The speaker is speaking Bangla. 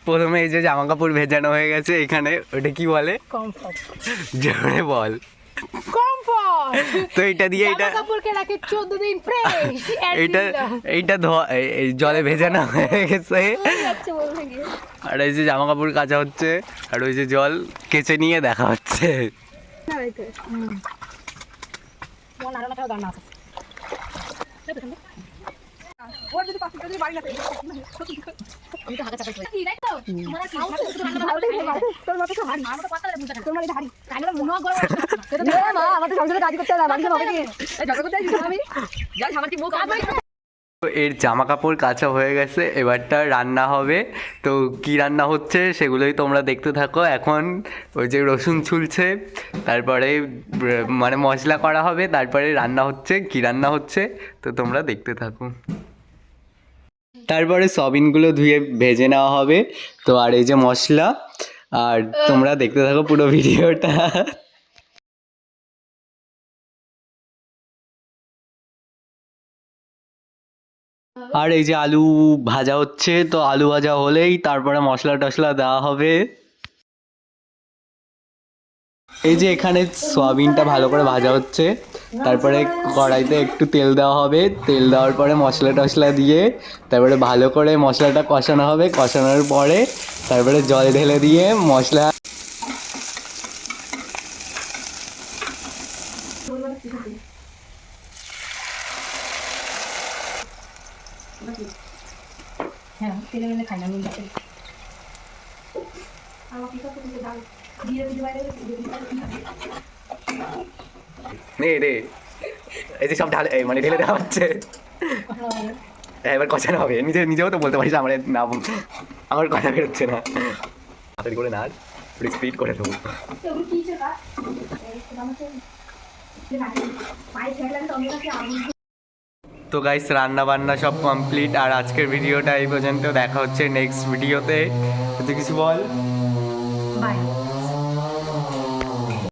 প্রথমে এই যে জামা কাপড় ভেজানো হয়ে গেছে এখানে, ওটা কি বলে? কমফর্ট। জোরে বল। কমফর্ট। তো এটা দিয়ে এটা জামা কাপড়কে রাখে 14 দিন ফ্রেশ। এইটা এইটা এই জলে ভেজানো হয়ে গেছে। আচ্ছা বলতে গিয়ে আর এই যে জামা কাপড় কাচা হচ্ছে, আর ওই যে জল কেচে নিয়ে দেখা হচ্ছে। না রাইতে মন আর না খাওয়া দাও না আছে ওর যদি পাঁচ যদি বাড়ি না থাকে আমি তো হাগা চাপাই করি কি রাইতো তোমার কি তোর মত তো হাড়ি আমার তো পাতা মুটা তোর মানে হাড়ি কাইলো মনো গরম না মা আমাদের সংসারে কাজ করতে হবে বাড়িতে হবে কি এই ঝগড়া করতে আইছি আমি যা আমার কি মুখ আবাই। তো এর জামা কাপড় কাচা হয়ে গেছে, এবারটা রান্না হবে। তো কি রান্না হচ্ছে সেগুলোই তোমরা দেখতে থাকো। এখন ওই যে রসুন ছুলছে, তারপরে মানে মশলা করা হবে, তারপরে রান্না হচ্ছে। কি রান্না হচ্ছে তো তোমরা দেখতে থাকো। তারপরে সয়াবিনগুলো ধুয়ে ভেজে নেওয়া হবে। তো আর এই যে মশলা, আর তোমরা দেখতে থাকো পুরো ভিডিওটা। আর এই যে আলু ভাজা হচ্ছে, তো আলু ভাজা হলেই তারপরে মশলা টশলা দেওয়া হবে। এই যে এখানে সয়াবিনটা ভালো করে ভাজা হচ্ছে, তারপরে কড়াইতে একটু তেল দেওয়া হবে। তেল দেওয়ার পরে মশলা টশলা দিয়ে তারপরে ভালো করে মশলাটা কষানো হবে। কষানোর পরে তারপরে জল ঢেলে দিয়ে মশলা। হ্যাঁ তেলে মেলে খাই না আমি দেখি আমার কি করতে দাও দিয়ে দিই বাইরে নে রে, এই যে সব ঢালে মানে ঢেলে দেওয়া হচ্ছে। এবার কষানো হবে। নিজেও তো বলতে পারিস আমার না, আমার কথা বেরোচ্ছে না। হাতের করে না, স্পিড করে দেবো। তো গাইস রান্না বান্না সব কমপ্লিট, আর আজকের ভিডিওটা এই পর্যন্ত। দেখা হচ্ছে নেক্সট ভিডিওতে। তুই কিছু বল। বাই।